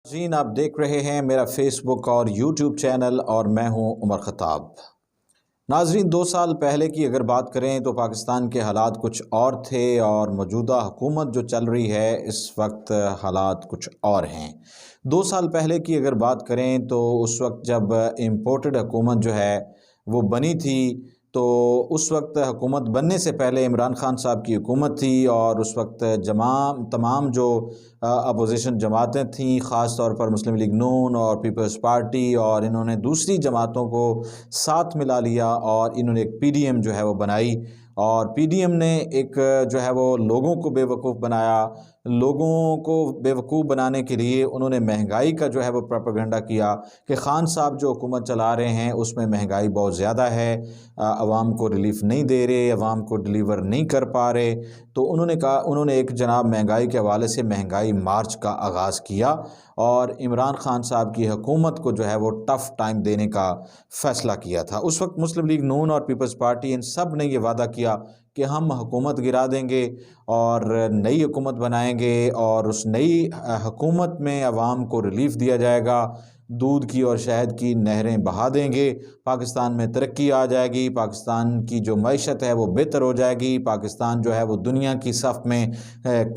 ناظرین، آپ دیکھ رہے ہیں میرا فیس بک اور یوٹیوب چینل اور میں ہوں عمر خطاب۔ ناظرین، 2 سال پہلے کی اگر بات کریں تو پاکستان کے حالات کچھ اور تھے اور موجودہ حکومت جو چل رہی ہے اس وقت حالات کچھ اور ہیں۔ 2 سال پہلے کی اگر بات کریں تو اس وقت جب امپورٹڈ حکومت جو ہے وہ بنی تھی تو اس وقت حکومت بننے سے پہلے عمران خان صاحب کی حکومت تھی اور اس وقت تمام جو اپوزیشن جماعتیں تھیں، خاص طور پر مسلم لیگ نون اور پیپلز پارٹی، اور انہوں نے دوسری جماعتوں کو ساتھ ملا لیا اور انہوں نے ایک پی ڈی ایم جو ہے وہ بنائی، اور پی ڈی ایم نے ایک جو ہے وہ لوگوں کو بے وقوف بنایا۔ لوگوں کو بے وقوف بنانے کے لیے انہوں نے مہنگائی کا جو ہے وہ پروپیگنڈا کیا کہ خان صاحب جو حکومت چلا رہے ہیں اس میں مہنگائی بہت زیادہ ہے، عوام کو ریلیف نہیں دے رہے، عوام کو ڈلیور نہیں کر پا رہے۔ تو انہوں نے ایک جناب مہنگائی کے حوالے سے مہنگائی مارچ کا آغاز کیا اور عمران خان صاحب کی حکومت کو جو ہے وہ ٹف ٹائم دینے کا فیصلہ کیا تھا۔ اس وقت مسلم لیگ نون اور پیپلز پارٹی ان سب نے یہ وعدہ کیا کہ ہم حکومت گرا دیں گے اور نئی حکومت بنائیں گے، اور اس نئی حکومت میں عوام کو ریلیف دیا جائے گا، دودھ کی اور شہد کی نہریں بہا دیں گے، پاکستان میں ترقی آ جائے گی، پاکستان کی جو معیشت ہے وہ بہتر ہو جائے گی، پاکستان جو ہے وہ دنیا کی صف میں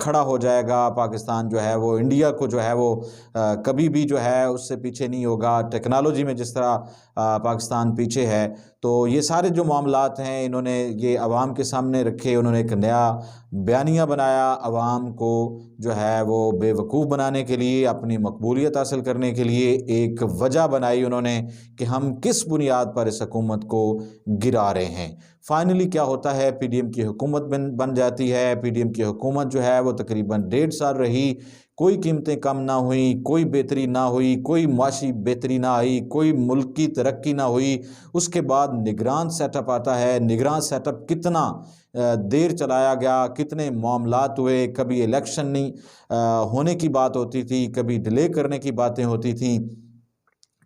کھڑا ہو جائے گا، پاکستان جو ہے وہ انڈیا کو جو ہے وہ کبھی بھی جو ہے اس سے پیچھے نہیں ہوگا، ٹیکنالوجی میں جس طرح پاکستان پیچھے ہے۔ تو یہ سارے جو معاملات ہیں انہوں نے یہ عوام کے سامنے رکھے، انہوں نے ایک نیا بیانیہ بنایا عوام کو جو ہے وہ بے وقوف بنانے کے لیے، اپنی مقبولیت حاصل کرنے کے لیے ایک وجہ بنائی انہوں نے کہ ہم کس بنیاد پر اس حکومت کو گرا رہے ہیں۔ فائنلی کیا ہوتا ہے، پی ڈی ایم کی حکومت بن جاتی ہے۔ پی ڈی ایم کی حکومت جو ہے وہ تقریباً 1.5 سال رہی، کوئی قیمتیں کم نہ ہوئیں، کوئی بہتری نہ ہوئی، کوئی معاشی بہتری نہ آئی، کوئی ملک کی ترقی نہ ہوئی۔ اس کے بعد نگران سیٹ اپ آتا ہے۔ نگران سیٹ اپ کتنا دیر چلایا گیا، کتنے معاملات ہوئے، کبھی الیکشن نہیں ہونے کی بات ہوتی تھی، کبھی ڈیلے کرنے کی باتیں ہوتی تھیں،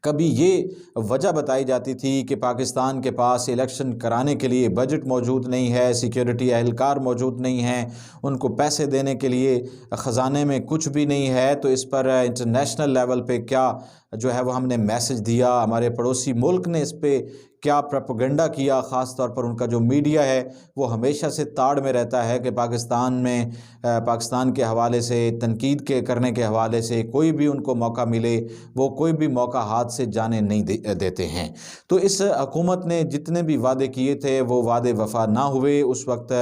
کبھی یہ وجہ بتائی جاتی تھی کہ پاکستان کے پاس الیکشن کرانے کے لیے بجٹ موجود نہیں ہے، سیکیورٹی اہلکار موجود نہیں ہیں، ان کو پیسے دینے کے لیے خزانے میں کچھ بھی نہیں ہے۔ تو اس پر انٹرنیشنل لیول پہ کیا جو ہے وہ ہم نے میسج دیا، ہمارے پڑوسی ملک نے اس پہ کیا پروپیگنڈا کیا، خاص طور پر ان کا جو میڈیا ہے وہ ہمیشہ سے تاڑ میں رہتا ہے کہ پاکستان کے حوالے سے تنقید کرنے کے حوالے سے کوئی بھی ان کو موقع ملے وہ کوئی بھی موقع ہاتھ سے جانے نہیں دیتے ہیں۔ تو اس حکومت نے جتنے بھی وعدے کیے تھے وہ وعدے وفا نہ ہوئے۔ اس وقت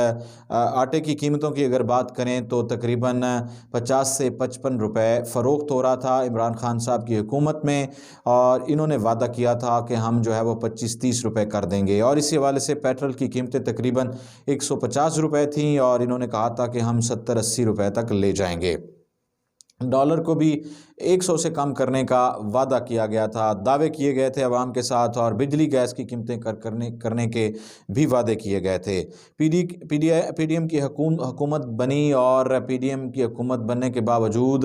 آٹے کی قیمتوں کی اگر بات کریں تو تقریباً 50 سے 55 روپے فروخت ہو رہا تھا عمران خان صاحب کی حکومت میں، اور انہوں نے وعدہ کیا تھا کہ ہم جو ہے وہ 25-30 روپے کر دیں گے، اور اسی حوالے سے پیٹرول کی قیمتیں تقریباً 150 روپے تھیں اور انہوں نے کہا تھا کہ ہم 70-80 روپے تک لے جائیں گے۔ ڈالر کو بھی 100 سے کم کرنے کا وعدہ کیا گیا تھا، دعوے کیے گئے تھے عوام کے ساتھ، اور بجلی گیس کی قیمتیں کرنے کے بھی وعدے کیے گئے تھے۔ پی ڈی ایم کی حکومت بنی، اور پی ڈی ایم کی حکومت بننے کے باوجود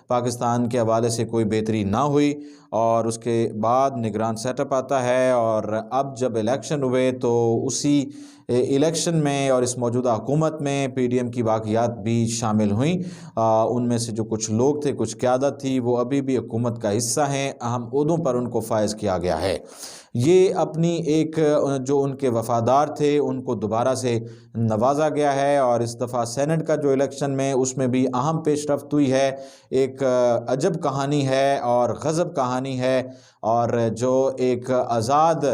پاکستان کے حوالے سے کوئی بہتری نہ ہوئی، اور اس کے بعد نگران سیٹ اپ آتا ہے، اور اب جب الیکشن ہوئے تو اسی الیکشن میں اور اس موجودہ حکومت میں پی ڈی ایم کی باقیات بھی شامل ہوئیں۔ ان میں سے جو کچھ لوگ تھے، کچھ قیادت تھی، وہ ابھی بھی حکومت کا حصہ ہیں، اہم عہدوں پر ان کو فائز کیا گیا ہے۔ یہ اپنی ایک جو ان کے وفادار تھے ان کو دوبارہ سے نوازا گیا ہے، اور اس دفعہ سینٹ کا جو الیکشن میں اس میں بھی اہم پیش رفت ہوئی ہے۔ ایک عجب کہانی ہے اور غضب کہانی ہے، اور جو ایک آزاد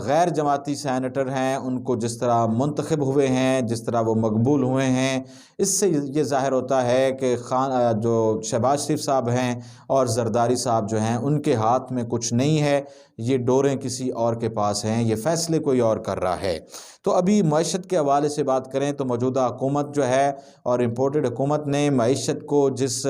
غیر جماعتی سینیٹر ہیں ان کو جس طرح منتخب ہوئے ہیں، جس طرح وہ مقبول ہوئے ہیں، اس سے یہ ظاہر ہوتا ہے کہ جو شہباز شریف صاحب ہیں اور زرداری صاحب جو ہیں ان کے ہاتھ میں کچھ نہیں ہے، یہ ڈوریں کسی اور کے پاس ہیں، یہ فیصلے کوئی اور کر رہا ہے۔ تو ابھی معیشت کے حوالے سے بات کریں تو موجودہ حکومت جو ہے اور امپورٹڈ حکومت نے معیشت کو جس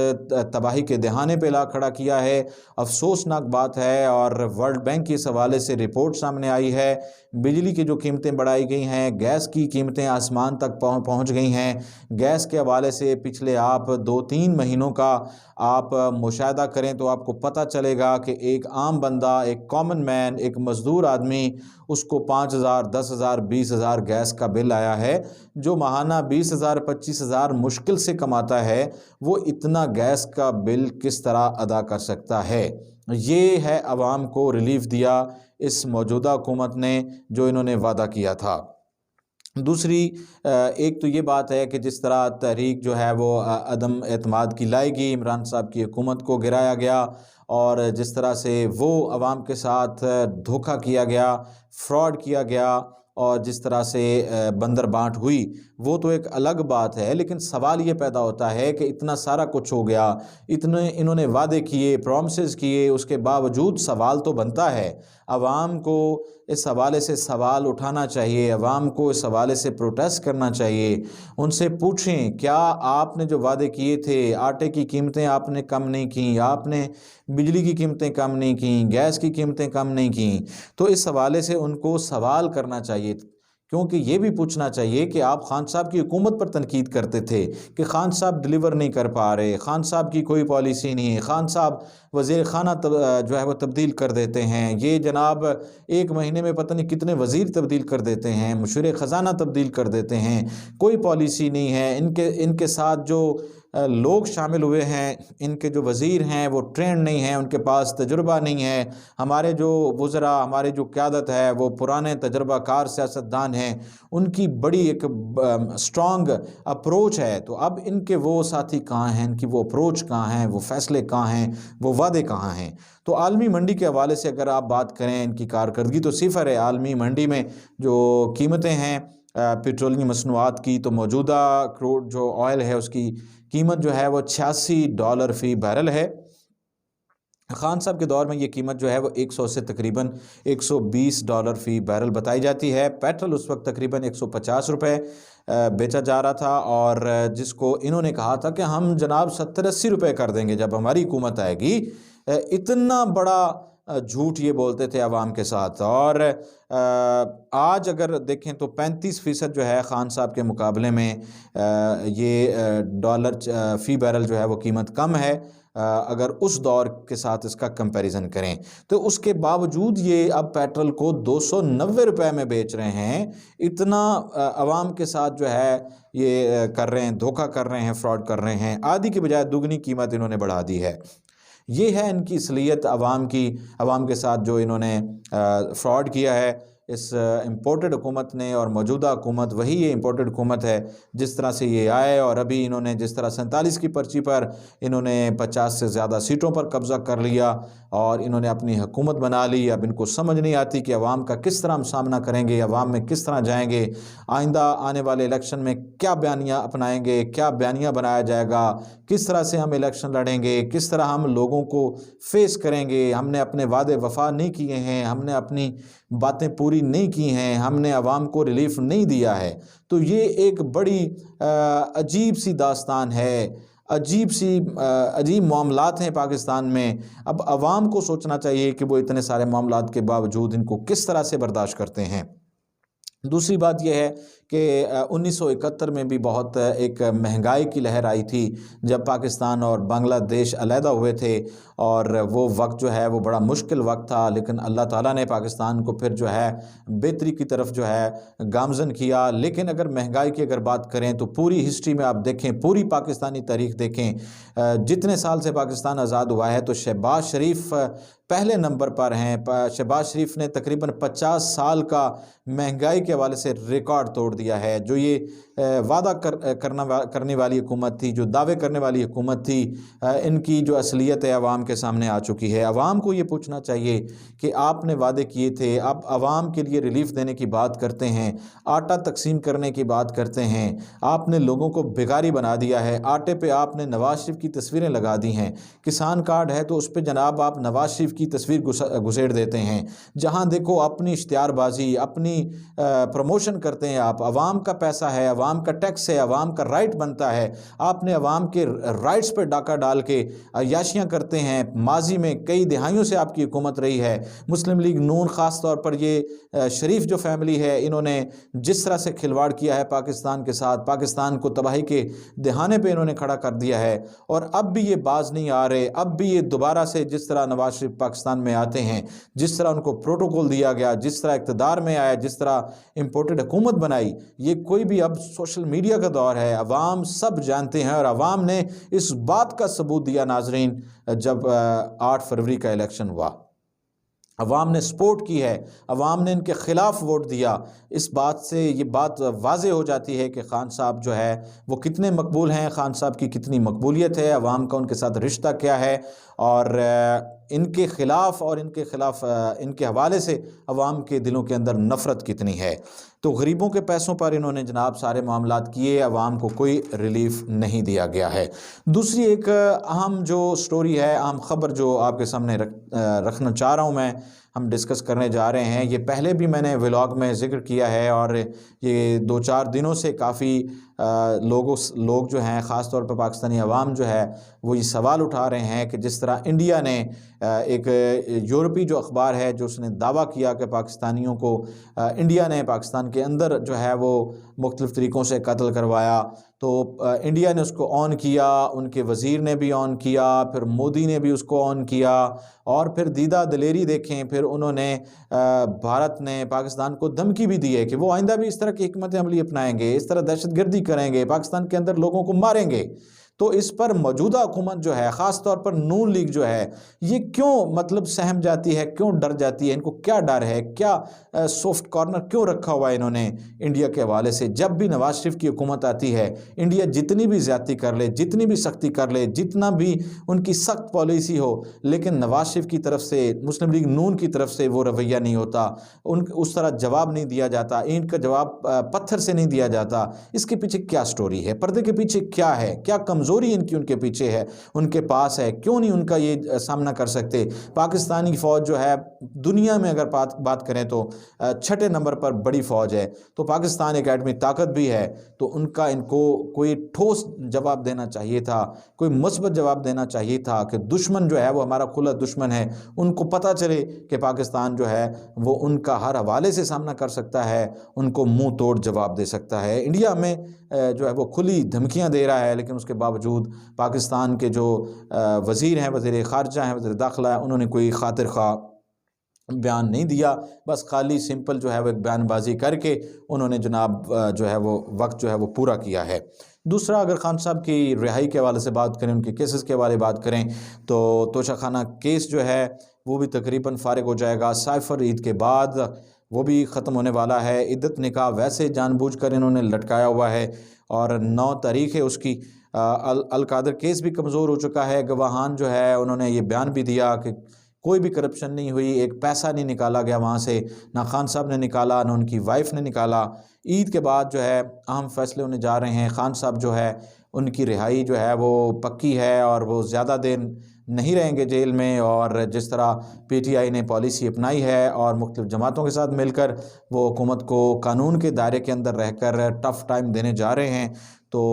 تباہی کے دہانے پہ لا کھڑا کیا ہے، افسوسناک بات ہے، اور ورلڈ بینک کی اس حوالے سے رپورٹ سامنے آئی ہے، بجلی کی جو قیمتیں بڑھائی گئی ہیں، گیس کی قیمتیں آسمان تک پہنچ گئی ہیں۔ گیس کے حوالے سے پچھلے آپ 2-3 مہینوں کا آپ مشاہدہ کریں تو آپ کو پتہ چلے گا کہ ایک عام بندہ، ایک کامن مین، ایک مزدور آدمی، اس کو 5,000 10,000 20,000 گیس کا بل آیا ہے۔ جو ماہانہ 20,000 25,000 مشکل سے کماتا ہے، وہ اتنا گیس کا بل کس طرح ادا کر سکتا ہے؟ یہ ہے عوام کو ریلیف دیا اس موجودہ حکومت نے، جو انہوں نے وعدہ کیا تھا۔ دوسری ایک تو یہ بات ہے کہ جس طرح تحریک جو ہے وہ عدم اعتماد کی لائے گی، عمران صاحب کی حکومت کو گرایا گیا، اور جس طرح سے وہ عوام کے ساتھ دھوکہ کیا گیا، فراڈ کیا گیا، اور جس طرح سے بندر بانٹ ہوئی، وہ تو ایک الگ بات ہے۔ لیکن سوال یہ پیدا ہوتا ہے کہ اتنا سارا کچھ ہو گیا، اتنے انہوں نے وعدے کیے، پرومسز کیے، اس کے باوجود سوال تو بنتا ہے۔ عوام کو اس حوالے سے سوال اٹھانا چاہیے، عوام کو اس حوالے سے پروٹیسٹ کرنا چاہیے۔ ان سے پوچھیں کیا آپ نے جو وعدے کیے تھے، آٹے کی قیمتیں آپ نے کم نہیں کیں، آپ نے بجلی کی قیمتیں کم نہیں کیں، گیس کی قیمتیں کم نہیں کیں، تو اس حوالے سے ان کو سوال کرنا چاہیے۔ کیونکہ یہ بھی پوچھنا چاہیے کہ آپ خان صاحب کی حکومت پر تنقید کرتے تھے کہ خان صاحب ڈیلیور نہیں کر پا رہے، خان صاحب کی کوئی پالیسی نہیں ہے، خان صاحب وزیر خانہ جو ہے وہ تبدیل کر دیتے ہیں، یہ جناب ایک مہینے میں پتہ نہیں کتنے وزیر تبدیل کر دیتے ہیں، مشیر خزانہ تبدیل کر دیتے ہیں، کوئی پالیسی نہیں ہے۔ ان کے ساتھ جو لوگ شامل ہوئے ہیں، ان کے جو وزیر ہیں وہ ٹرینڈ نہیں ہیں، ان کے پاس تجربہ نہیں ہے۔ ہمارے جو وزراء، ہمارے جو قیادت ہے وہ پرانے تجربہ کار سیاستدان ہیں، ان کی بڑی ایک سٹرونگ اپروچ ہے۔ تو اب ان کے وہ ساتھی کہاں ہیں، ان کی وہ اپروچ کہاں ہیں، وہ فیصلے کہاں ہیں، وہ وعدے کہاں ہیں؟ تو عالمی منڈی کے حوالے سے اگر آپ بات کریں، ان کی کارکردگی تو صفر ہے۔ عالمی منڈی میں جو قیمتیں ہیں پیٹرولیم مصنوعات کی، تو موجودہ کروڈ جو آئل ہے اس کی قیمت جو ہے وہ $86 فی بیرل ہے۔ خان صاحب کے دور میں یہ قیمت جو ہے وہ 100 سے تقریباً $120 فی بیرل بتائی جاتی ہے۔ پیٹرول اس وقت تقریباً $150 بیچا جا رہا تھا، اور جس کو انہوں نے کہا تھا کہ ہم جناب $70-80 کر دیں گے جب ہماری حکومت آئے گی۔ اتنا بڑا جھوٹ یہ بولتے تھے عوام کے ساتھ۔ اور آج اگر دیکھیں تو 35% جو ہے خان صاحب کے مقابلے میں یہ ڈالر فی بیرل جو ہے وہ قیمت کم ہے اگر اس دور کے ساتھ اس کا کمپیریزن کریں۔ تو اس کے باوجود یہ اب پیٹرول کو $290 میں بیچ رہے ہیں۔ اتنا عوام کے ساتھ جو ہے یہ کر رہے ہیں، دھوکہ کر رہے ہیں، فراڈ کر رہے ہیں، آدھی کی بجائے دگنی قیمت انہوں نے بڑھا دی ہے۔ یہ ہے ان کی اصلیت، عوام کے ساتھ جو انہوں نے فراڈ کیا ہے۔ اس امپورٹڈ حکومت نے، اور موجودہ حکومت وہی یہ امپورٹڈ حکومت ہے جس طرح سے یہ آئے، اور ابھی انہوں نے جس طرح 47 کی پرچی پر انہوں نے 50 سے زیادہ سیٹوں پر قبضہ کر لیا اور انہوں نے اپنی حکومت بنا لی۔ اب ان کو سمجھ نہیں آتی کہ عوام کا کس طرح ہم سامنا کریں گے، عوام میں کس طرح جائیں گے، آئندہ آنے والے الیکشن میں کیا بیانیہ اپنائیں گے، کیا بیانیہ بنایا جائے گا، کس طرح سے ہم الیکشن لڑیں گے، کس طرح ہم لوگوں کو فیس کریں گے۔ ہم نے اپنے وعدے وفا نہیں کیے ہیں، ہم نے اپنی باتیں پوری نہیں کی ہیں، ہم نے عوام کو ریلیف نہیں دیا ہے۔ تو یہ ایک بڑی عجیب سی داستان ہے، عجیب معاملات ہیں پاکستان میں۔ اب عوام کو سوچنا چاہیے کہ وہ اتنے سارے معاملات کے باوجود ان کو کس طرح سے برداشت کرتے ہیں۔ دوسری بات یہ ہے کہ 1971 میں بھی بہت ایک مہنگائی کی لہر آئی تھی جب پاکستان اور بنگلہ دیش علیحدہ ہوئے تھے، اور وہ وقت جو ہے وہ بڑا مشکل وقت تھا، لیکن اللہ تعالیٰ نے پاکستان کو پھر جو ہے بہتری کی طرف جو ہے گامزن کیا۔ لیکن اگر مہنگائی کی اگر بات کریں تو پوری ہسٹری میں آپ دیکھیں، پوری پاکستانی تاریخ دیکھیں، جتنے سال سے پاکستان آزاد ہوا ہے تو شہباز شریف پہلے نمبر پر ہیں۔ شہباز شریف نے تقریباً 50 سال کا مہنگائی کے حوالے سے ریکارڈ توڑ دیا ہے۔ جو یہ وعدہ کرنے والی حکومت تھی، جو دعوے کرنے والی حکومت تھی، ان کی جو اصلیت ہے عوام کے سامنے آ چکی ہے۔ عوام کو یہ پوچھنا چاہیے کہ آپ نے وعدے کیے تھے، آپ عوام کے لیے ریلیف دینے کی بات کرتے ہیں، آٹا تقسیم کرنے کی بات کرتے ہیں، آپ نے لوگوں کو بھکاری بنا دیا ہے۔ آٹے پہ آپ نے نواز شریف کی تصویریں لگا دی ہیں، کسان کارڈ ہے تو اس پہ جناب آپ نواز شریف کی تصویر گھسیڑ دیتے ہیں۔ جہاں دیکھو اپنی اشتہار بازی، اپنی پروموشن کرتے ہیں آپ۔ عوام کا پیسہ ہے، عوام عوام کا ٹیکس ہے، عوام کا رائٹ بنتا ہے، آپ نے عوام کے رائٹس پر ڈاکہ ڈال کے عیاشیاں کرتے ہیں۔ ماضی میں کئی دہائیوں سے آپ کی حکومت رہی ہے۔ مسلم لیگ نون خاص طور پر یہ شریف جو فیملی ہے، انہوں نے جس طرح سے کھلواڑ کیا ہے پاکستان کے ساتھ، پاکستان کو تباہی کے دہانے پہ انہوں نے کھڑا کر دیا ہے، اور اب بھی یہ باز نہیں آ رہے۔ اب بھی یہ دوبارہ سے جس طرح نواز شریف پاکستان میں آتے ہیں، جس طرح ان کو پروٹوکول دیا گیا، جس طرح اقتدار میں آیا، جس طرح امپورٹڈ حکومت بنائی، یہ کوئی بھی اب سوشل میڈیا کا دور ہے، عوام سب جانتے ہیں، اور عوام نے اس بات کا ثبوت دیا ناظرین جب 8 فروری کا الیکشن ہوا۔ عوام نے سپورٹ کی ہے، عوام نے ان کے خلاف ووٹ دیا۔ اس بات سے یہ بات واضح ہو جاتی ہے کہ خان صاحب جو ہے وہ کتنے مقبول ہیں، خان صاحب کی کتنی مقبولیت ہے، عوام کا ان کے ساتھ رشتہ کیا ہے، اور ان کے خلاف اور ان کے حوالے سے عوام کے دلوں کے اندر نفرت کتنی ہے۔ تو غریبوں کے پیسوں پر انہوں نے جناب سارے معاملات کیے، عوام کو کوئی ریلیف نہیں دیا گیا ہے۔ دوسری ایک اہم جو سٹوری ہے، اہم خبر جو آپ کے سامنے رکھنا چاہ رہا ہوں میں، ہم ڈسکس کرنے جا رہے ہیں، یہ پہلے بھی میں نے ولاگ میں ذکر کیا ہے، اور یہ 2-4 دنوں سے کافی لوگ جو ہیں، خاص طور پر پاکستانی عوام جو ہے وہ یہ سوال اٹھا رہے ہیں کہ جس طرح انڈیا نے ایک یورپی جو اخبار ہے جو اس نے دعویٰ کیا کہ پاکستانیوں کو انڈیا نے پاکستان کے اندر جو ہے وہ مختلف طریقوں سے قتل کروایا، تو انڈیا نے اس کو آن کیا، ان کے وزیر نے بھی آن کیا، پھر مودی نے بھی اس کو آن کیا، اور پھر دیدہ دلیری دیکھیں، پھر انہوں نے بھارت نے پاکستان کو دھمکی بھی دی ہے کہ وہ آئندہ بھی اس طرح کی حکمت عملی اپنائیں گے، اس طرح دہشت گردی کریں گے، پاکستان کے اندر لوگوں کو ماریں گے۔ تو اس پر موجودہ حکومت جو ہے، خاص طور پر نون لیگ جو ہے، یہ کیوں سہم جاتی ہے، کیوں ڈر جاتی ہے، ان کو کیا ڈر ہے، کیا سافٹ کارنر کیوں رکھا ہوا ہے انہوں نے انڈیا کے حوالے سے؟ جب بھی نواز شریف کی حکومت آتی ہے، انڈیا جتنی بھی زیادتی کر لے، جتنی بھی سختی کر لے، جتنا بھی ان کی سخت پالیسی ہو، لیکن نواز شریف کی طرف سے، مسلم لیگ نون کی طرف سے وہ رویہ نہیں ہوتا، اس طرح جواب نہیں دیا جاتا، اینٹ کا جواب پتھر سے نہیں دیا جاتا۔ اس کے پیچھے کیا سٹوری ہے؟ پردے کے پیچھے کیا ہے؟ کیا کمزوری ان کے پیچھے ہے، ان کے پاس ہے؟ کیوں نہیں ان کا یہ سامنا کر سکتے؟ پاکستانی فوج جو ہے دنیا میں اگر بات کریں تو 6 نمبر پر بڑی فوج ہے، تو پاکستان ایک ایٹمی طاقت بھی ہے، تو ان کو کوئی ٹھوس جواب دینا چاہیے تھا، کوئی مثبت جواب دینا چاہیے تھا کہ دشمن جو ہے وہ ہمارا کھلا دشمن ہے، ان کو پتہ چلے کہ پاکستان جو ہے وہ ان کا ہر حوالے سے سامنا کر سکتا ہے، ان کو منہ توڑ جواب دے سکتا ہے۔ انڈیا میں جو ہے وہ کھلی دھمکیاں دے رہا ہے، لیکن اس کے باوجود پاکستان کے جو وزیر ہیں، وزیر خارجہ ہیں، وزیر داخلہ ہیں، انہوں نے کوئی خاطر خواہ بیان نہیں دیا، بس خالی سمپل جو ہے وہ ایک بیان بازی کر کے انہوں نے جناب جو ہے وہ وقت جو ہے وہ پورا کیا ہے۔ دوسرا، اگر خان صاحب کی رہائی کے حوالے سے بات کریں، ان کے کیسز کے حوالے بات کریں، تو توشہ خانہ کیس جو ہے وہ بھی تقریباً فارغ ہو جائے گا سائفر عید کے بعد، وہ بھی ختم ہونے والا ہے۔ عدت نکاح ویسے جان بوجھ کر انہوں نے لٹکایا ہوا ہے، اور 9 تاریخ ہے اس کی۔ القادر کیس بھی کمزور ہو چکا ہے، گواہان جو ہے انہوں نے یہ بیان بھی دیا کہ کوئی بھی کرپشن نہیں ہوئی، ایک پیسہ نہیں نکالا گیا وہاں سے، نہ خان صاحب نے نکالا، نہ ان کی وائف نے نکالا۔ عید کے بعد جو ہے اہم فیصلے ہونے جا رہے ہیں۔ خان صاحب جو ہے ان کی رہائی جو ہے وہ پکی ہے، اور وہ زیادہ دیر نہیں رہیں گے جیل میں، اور جس طرح پی ٹی آئی نے پالیسی اپنائی ہے اور مختلف جماعتوں کے ساتھ مل کر وہ حکومت کو قانون کے دائرے کے اندر رہ کر ٹف ٹائم دینے جا رہے ہیں، تو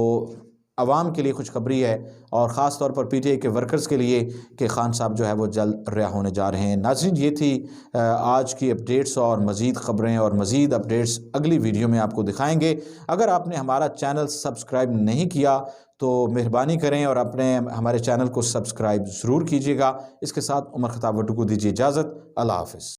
عوام کے لیے خوشخبری ہے، اور خاص طور پر پی ٹی آئی کے ورکرز کے لیے کہ خان صاحب جو ہے وہ جلد رہا ہونے جا رہے ہیں۔ ناظرین، یہ تھی آج کی اپڈیٹس، اور مزید خبریں اور مزید اپڈیٹس اگلی ویڈیو میں آپ کو دکھائیں گے۔ اگر آپ نے ہمارا چینل سبسکرائب نہیں کیا تو مہربانی کریں اور ہمارے چینل کو سبسکرائب ضرور کیجیے گا۔ اس کے ساتھ عمر خطاب وٹو کو دیجیے اجازت۔ اللہ حافظ۔